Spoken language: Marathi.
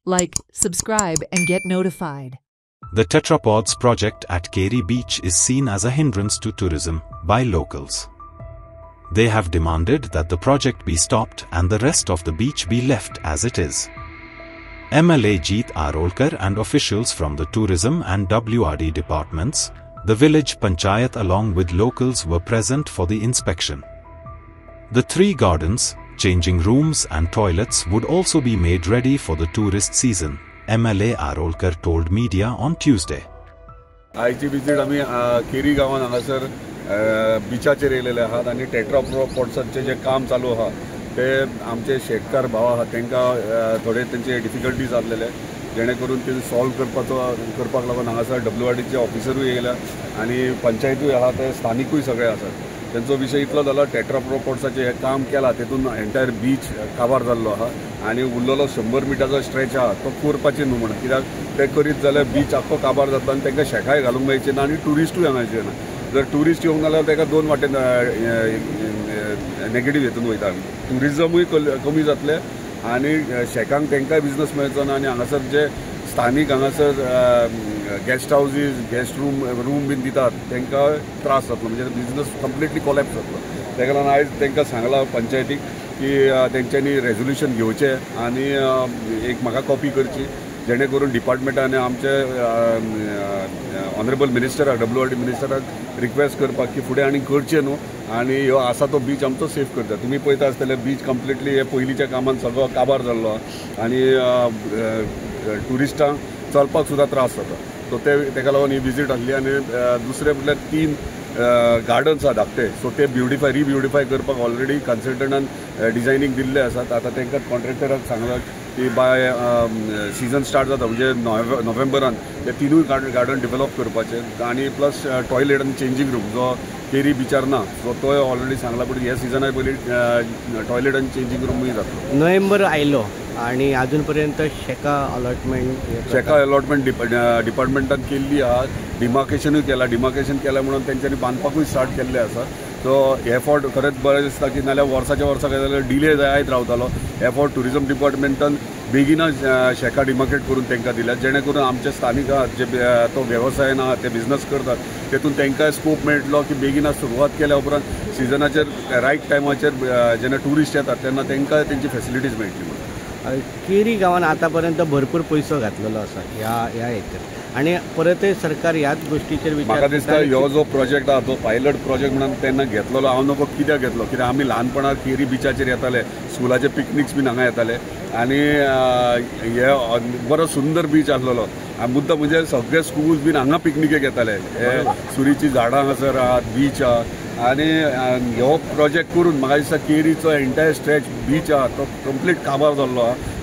like, subscribe and get notified. The tetrapods project at Keri Beach is seen as a hindrance to tourism by locals. They have demanded that the project be stopped and the rest of the beach be left as it is. MLA Jeet Arolkar and officials from the tourism and WRD departments, the village panchayat along with locals were present for the inspection. The 3 gardens, changing rooms and toilets would also be made ready for the tourist season, MLA Arolkar told media on Tuesday. आयची विजीट आम्ही केरी गावात हांगासर बिचाचेर येयलेले आहात आणि टेट्रापॉड्साचें जे काम चालू आहा ते आमचे शेतकार भाव आहात तांकां थोडे तेंचे डिफिकल्टीज आसलेले जेणे करून ते सॉल्व करपाक लागून हांगासर WRDचे ऑफिसरूय येयल्या आणि पंचायतूय आहा ते स्थानिकूय सगळे आसात. त्यांचो विषय इतलो जालो टेट्रापॉड्साचें हें काम केलां तेतून एंटायर बीच काबार जाल्लो आहा आणि उरलेलो 100 मिटराचो स्ट्रेच आहा तो करपाचें न्हू म्हणून कित्याक ते करीत जाल्यार बीच आख्खो काबार जातलो आनी तांकां शेकाय घालूंक मेळचें ना आनी ट्युरिस्टूय हांगा येचें ना. जर ट्युरिस्ट येवंक ना जाल्यार ताका 2 वाटेन नेगेटीव हेतून वयता. ट्युरिजमूय कमी जातलें आनी शेकांक तांकांय बिजनस मेळचो ना आनी हांगासर जे स्थानीक हांगासर गेस्ट हावजीस गेस्ट रूम बीन दितात तांकां त्रास जातलो म्हणजे बिजनस कंप्लिटली कोलॅप्स जातलो. ताका लागून आयज तांकां सांगलां पंचायतीक की तेंच्यांनी रेजोल्युशन घेवचें आनी एक म्हाका कॉपी करची जेणे करून डिपार्टमेंटान आमचे ऑनरेबल मिनिस्टराक WRD मिनिस्टराक रिक्वेस्ट करपाक की फुडें आनी करचें न्हू आनी ह्यो आसा तो बीच आमचो सेफ करता. तुमी पळयता आसतले बीच कंप्लिटली हे पयलींच्या कामान सगळो काबार जाल्लो आनी ट्युरिस्टांक चलपाक सुद्दां त्रास जाता. सो ताका लागून ही विजीट आसली आनी दुसरें म्हटल्यार 3 गार्डन्स आहा धाकटे सो ते रिब्युटिफाय करपाक ऑलरेडी कन्सल्टंटान डिझायनींग दिल्ले आसात. आतां तांकां कॉन्ट्रॅक्टराक सांगलां की बाय सीजन स्टार्ट जाता म्हणजे नोव्हेंबरान ते 3 गार्डन डेव्हलप करपाचे आनी प्लस टॉयलेट आनी चेंजींग रूम जो केरी बिचार ना सो तो ऑलरेडी सांगला पण ह्या सिजना पयलीं टॉयलेट आनी चेंजींग रूमूय जातलो. नोव्हेंबर आयलो आणि अजून पर्यंत शेका अलॉटमेंट डिपार्टमेंटान केल्ली आहा. डिमार्केशनूय केला म्हणून तेंच्यांनी बांदपाकूय स्टार्ट केल्लें आसा. सो हे फावट खरेंच बरें दिसता की नाल्यार वर्साच्या वर्सा काय जाल्यार डिले जायत रावतालो. हे फावट ट्युरिजम डिपार्टमेंटान बेगिना शेका डिमार्केट करून तांकां दिल्या जेणे करून आमचे स्थानीक आहात जे तो वेवसायान आहात ते बिजनस करतात तेतून तांकां स्कोप मेळटलो की बेगिना सुरवात केल्या उपरांत सिजनाचेर रायट टायमाचेर जेन्ना ट्युरिस्ट येतात तेन्ना तांकां तेंची फॅसिलिटीज मेळटली. केरी गांवान आतापर्यंत भरपूर पयसो घातलेलो आसा ह्या हेचेर आणि परतय सरकार ह्याच गोष्टीचेर म्हाका दिसता ह्यो जो प्रोजेक्ट आहा तो पायलट प्रोजेक्ट म्हणून तेन्ना घेतलेलो हांव नको कित्याक घेतलो कित्याक आमी ल्हानपणां केरी बिचाचेर येताले स्कुलाचे पिकनिक्स बीन हांगा येताले आनी हे बरो सुंदर बीच आसलेलो मुद्दम म्हणजे सगळे स्कूल्स बीन हांगा पिकनिकेक येताले. हे सुरीची झाडां हांगासर आहात बीच आहा आनी ह्यो प्रोजेक्ट करून म्हाका दिसता केरीचो एंटायर स्ट्रेच बीच आहा तो कंप्लीट काबार जाल्लो आहा